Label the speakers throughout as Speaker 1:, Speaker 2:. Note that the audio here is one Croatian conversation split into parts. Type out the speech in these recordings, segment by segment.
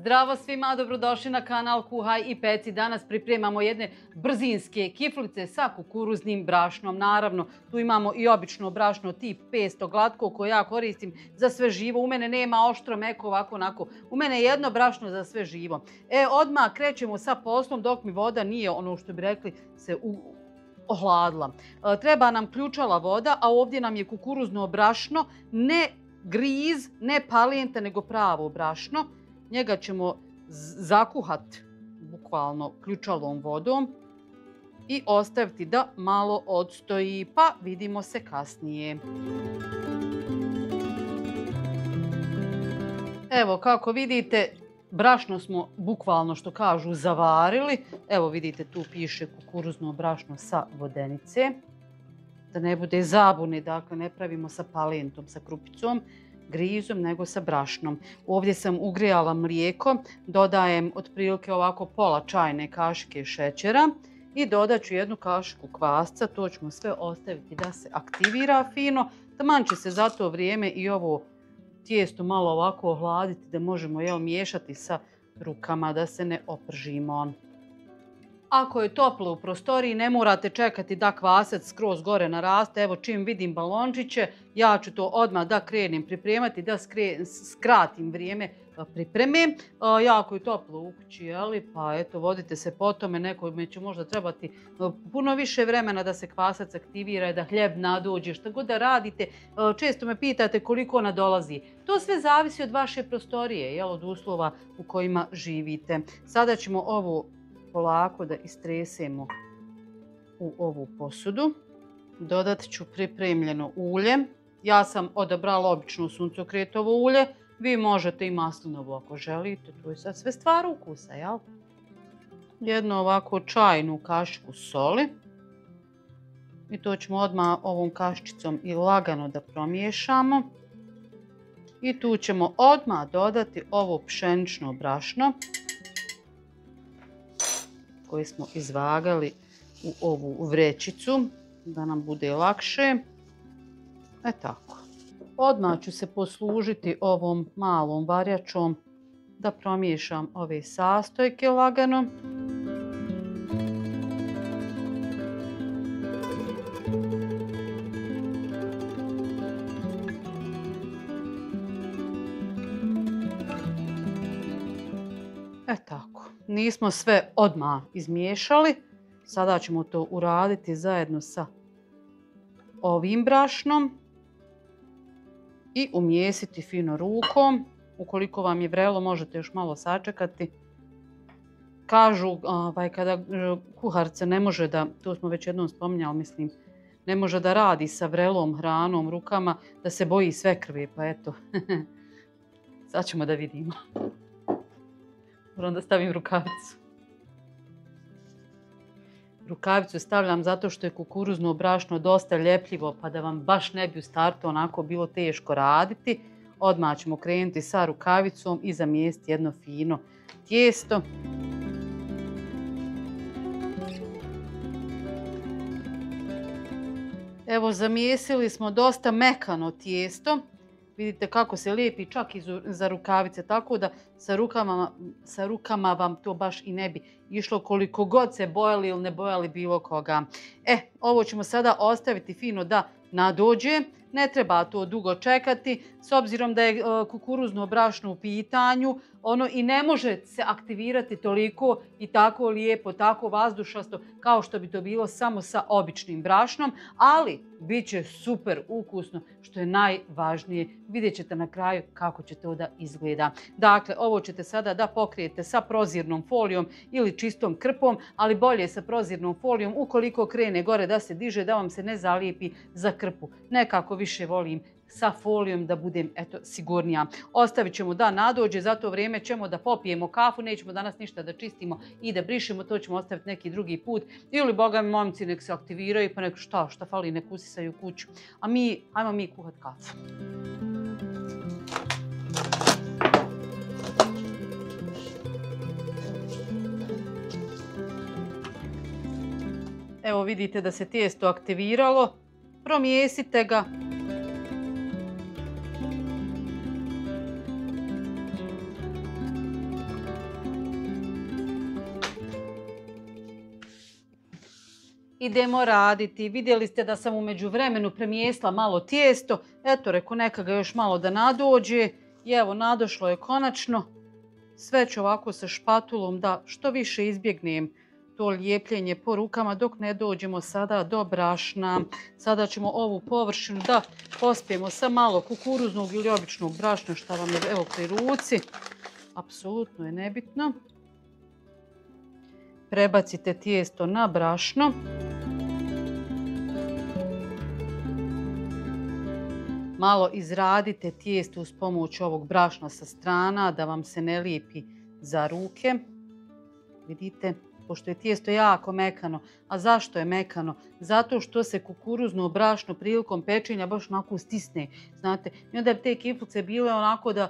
Speaker 1: Zdravo svima, dobrodošli na kanal Kuhaj i Peci. Danas pripremamo jedne brzinske kiflice sa kukuruznim brašnom. Naravno, tu imamo i obično brašno tip 500 glatko koje ja koristim za sve živo. U mene nema oštro, meko, ovako, onako. U mene je jedno brašno za sve živo. Odmah krećemo sa poslom dok mi voda nije, ono što bi rekli, se ohladila. Treba nam ključala voda, a ovdje nam je kukuruzno brašno, ne griz, ne palijente, nego pravo brašno. Njega ćemo zakuhati bukvalno ključalom vodom i ostaviti da malo odstoji, pa vidimo se kasnije. Evo kako vidite, brašno smo bukvalno, što kažu, zavarili. Evo vidite, tu piše kukuruzno brašno sa vodenice. Da ne bude zabune, dakle ne pravimo sa palentom, sa krupicom, grizom, nego sa brašnom. Ovdje sam ugrijala mlijeko, dodajem otprilike ovako pola čajne kašike šećera i dodat ću jednu kašiku kvasca. To ćemo sve ostaviti da se aktivira fino. Taman će se za to vrijeme i ovo tijesto malo ovako ohladiti da možemo miješati sa rukama da se ne opržimo. Ako je toplo u prostoriji, ne morate čekati da kvasac skroz gore naraste. Evo, čim vidim balončiće, ja ću to odmah da krenem pripremati, da skratim vrijeme pripreme. Jako je toplo u kući, pa eto, vodite se po tome. Nekome će možda trebati puno više vremena da se kvasac aktivira i da hljeb nadođe, što god da radite. Često me pitate koliko nadolazi. To sve zavisi od vaše prostorije, od uslova u kojima živite. Sada ćemo ovo polako da istresemo u ovu posudu. Dodat ću pripremljeno ulje. Ja sam odabrala obično suncokretovo ulje. Vi možete i maslinovo ako želite. To je sad sve stvar ukusa, jel? Jednu ovako čajnu kašiku soli. I to ćemo odmah ovom kaščicom i lagano da promiješamo. I tu ćemo odmah dodati ovo pšenično brašno koje smo izvagali u ovu vrećicu da nam bude lakše. Tako. Odmah ću se poslužiti ovom malom varjačom da promiješam ove sastojke lagano. Tako. Nismo sve odmah izmiješali. Sada ćemo to uraditi zajedno sa ovim brašnom i umjesiti fino rukom. Ukoliko vam je vrelo, možete još malo sačekati. Kažu kada kuharica ne može da, to smo već jednom spominjali, mislim, ne može da radi sa vrelom hranom rukama, da se boji sve krvi, pa eto. Sad ćemo da vidimo. Moram da stavim rukavicu. Rukavicu stavljam zato što je kukuruzno brašno dosta ljepljivo, pa da vam baš ne bi u startu onako bilo teško raditi. Odmah ćemo krenuti sa rukavicom i zamijestiti jedno fino tijesto. Evo, zamijesili smo dosta mekano tijesto. Vidite kako se lijepi čak i za rukavice, tako da sa rukama vam to baš i ne bi išlo koliko god se bojali ili ne bojali bilo koga. Ovo ćemo sada ostaviti fino da nadođe. Ne treba to dugo čekati, s obzirom da je kukuruzno brašno u pitanju. Ono i ne može se aktivirati toliko i tako lijepo, tako vazdušasto kao što bi to bilo samo sa običnim brašnom, ali bit će super ukusno, što je najvažnije. Vidjet ćete na kraju kako će to da izgleda. Dakle, ovo ćete sada da pokrijete sa prozirnom folijom ili čistom krpom, ali bolje sa prozirnom folijom ukoliko krene gore da se diže, da vam se ne zalijepi za krpu. Nekako više volim sa folijom da budem sigurnija. Ostavit ćemo da nadođe, za to vrijeme ćemo da popijemo kafu, nećemo danas ništa da čistimo i da brišemo, to ćemo ostaviti neki drugi put. Ili, boga mi, momci nek se aktiviraju, pa nek šta fali, nek usisaju kuću. A ajmo mi kuhat kafu. Evo vidite da se tijesto aktiviralo, promijesite ga. idemo raditi. Vidjeli ste da sam u međuvremenu premijesla malo tijesto. Eto, reko neka ga još malo da nadođe. I evo, nadošlo je konačno. Sve ću ovako sa špatulom da što više izbjegnem to lijepljenje po rukama dok ne dođemo sada do brašna. Sada ćemo ovu površinu da pospijemo sa malo kukuruznog ili običnog brašna što vam je evo pri ruci. Apsolutno je nebitno. Prebacite tijesto na brašno. Malo izradite tijesto uz pomoć ovog brašna sa strana da vam se ne lijepi za ruke. Vidite, pošto je tijesto jako mekano. A zašto je mekano? Zato što se kukuruzno brašno prilikom pečenja baš onako stisne. Znate, i onda te kiflice bile onako da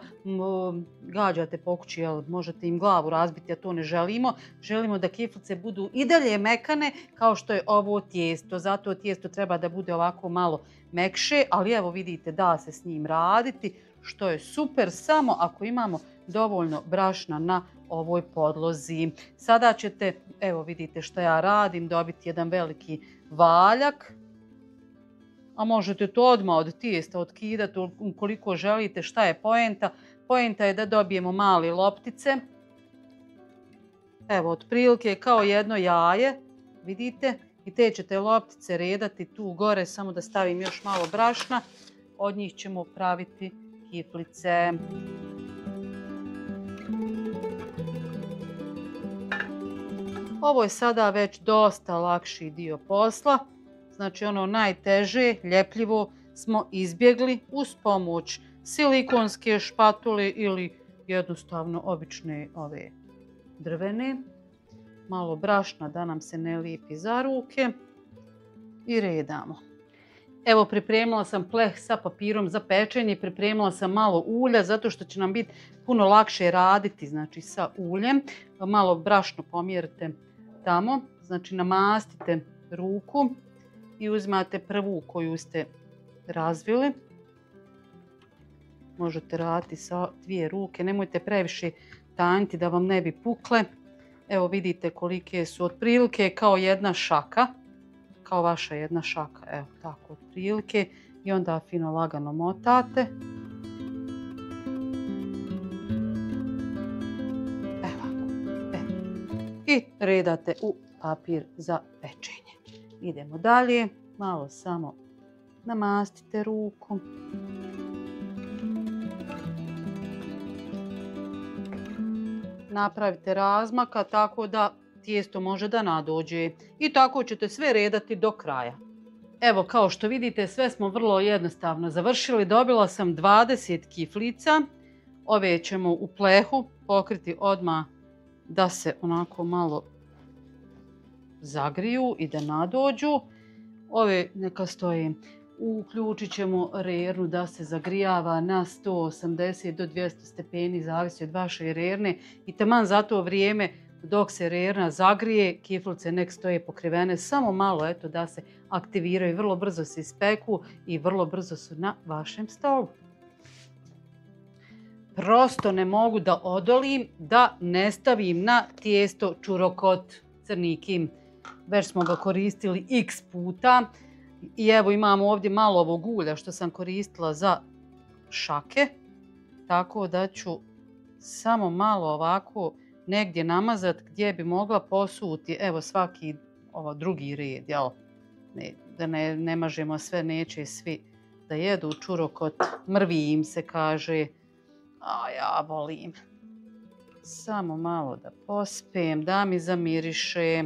Speaker 1: gađate po kući, jel, možete im glavu razbiti, a to ne želimo. Želimo da kiflice budu i dalje mekane kao što je ovo tijesto. Zato tijesto treba da bude ovako malo mekše, ali evo vidite da se s njim raditi, što je super samo ako imamo dovoljno brašna na ovoj podlozi. Sada ćete, evo vidite što ja radim, dobiti jedan veliki valjak. A možete to odmah od tijesta otkidati ukoliko želite. Šta je poenta? Poenta je da dobijemo male loptice. Evo, otprilike kao jedno jaje, vidite. I te ćete loptice redati tu gore, samo da stavim još malo brašna. Od njih ćemo praviti kiflice. Ovo je sada već dosta lakši dio posla. Znači ono najteže, ljepljivo, smo izbjegli uz pomoć silikonske špatule ili jednostavno obične ove drvene. Malo brašna da nam se ne lijepi za ruke i redamo. Evo, pripremila sam pleh sa papirom za pečenje, pripremila sam malo ulja zato što će nam biti puno lakše raditi, znači sa uljem. Malo brašno pomjerite tamo, znači namastite ruku i uzmate prvu koju ste razvili. Možete raditi sa dvije ruke, nemojte previše tanjiti da vam ne bi pukle. Evo vidite kolike su otprilike kao jedna šaka, kao vaša jedna šaka, evo tako otprilike. I onda fino lagano motate. I redate u papir za pečenje. Idemo dalje, malo samo namastite ruku. Napravite razmaka tako da tijesto može da nadođe. I tako ćete sve redati do kraja. Evo, kao što vidite, sve smo vrlo jednostavno završili. Dobila sam 20 kiflica. Ove ćemo u plehu pokriti odmah da se onako malo zagriju i da nadođu. Ove neka stoje. Uključit ćemo rernu da se zagrijava na 180 do 200 stepeni, zavisi od vaše rerne. I taman za to vrijeme dok se rerna zagrije, kiflice nek stoje pokrivene samo malo, eto, da se aktiviraju. Vrlo brzo se ispeku i vrlo brzo su na vašem stolu. Prosto ne mogu da odolim da ne stavim na tijesto čurokot crni kim. Već smo ga koristili x puta. I evo imamo ovdje malo ovog ulja što sam koristila za šake. Tako da ću samo malo ovako negdje namazati gdje bi mogla posuti. Evo svaki drugi red, jel? Da ne mažemo sve, neće svi da jedu čurokot. Mrvi im se kaže. A ja volim. Samo malo da pospijem, da mi zamiriše.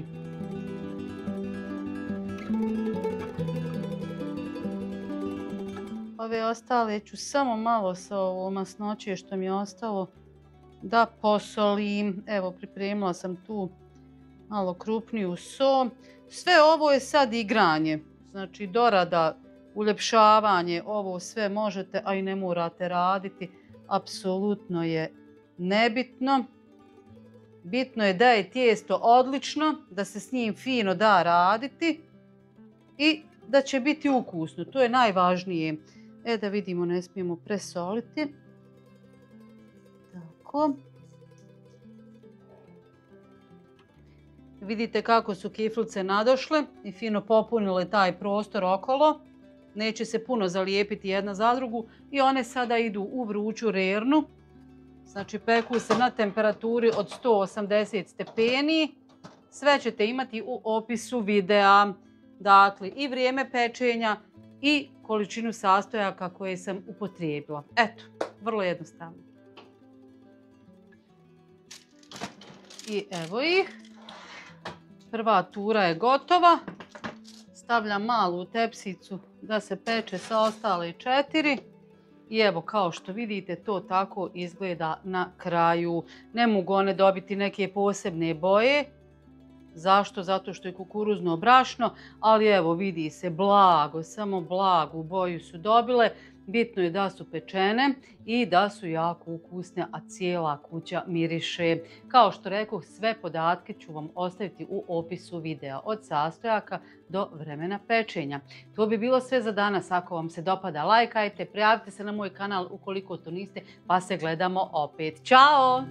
Speaker 1: Ove ostale ću samo malo sa ovo masnoće što mi je ostalo da posolim. Evo, pripremila sam tu malo krupniju so. Sve ovo je sad igranje. Znači dorada, uljepšavanje, ovo sve možete, a i ne morate raditi. Apsolutno je nebitno. Bitno je da je tijesto odlično, da se s njim fino da raditi i da će biti ukusno. To je najvažnije. Da vidimo, ne smijemo presoliti. Tako. Vidite kako su kiflice nadošle i fino popunile taj prostor okolo. Neće se puno zalijepiti jedna za drugu i one sada idu u vruću rernu. Znači peku se na temperaturi od 180 stepeni. Sve ćete imati u opisu videa. Dakle, i vrijeme pečenja i količinu sastojaka koje sam upotrijebila. Eto, vrlo jednostavno. I evo ih. Prva tura je gotova. Stavljam malu tepsicu da se peče sa ostale 4. I evo, kao što vidite, to tako izgleda na kraju. Ne mogu one dobiti neke posebne boje. Zašto? Zato što je kukuruzno brašno, ali evo vidi se blago, samo blagu boju su dobile. Bitno je da su pečene i da su jako ukusne, a cijela kuća miriše. Kao što rekoh, sve podatke ću vam ostaviti u opisu videa, od sastojaka do vremena pečenja. To bi bilo sve za danas. Ako vam se dopada, lajkajte, prijavite se na moj kanal ukoliko to niste, pa se gledamo opet. Ćao!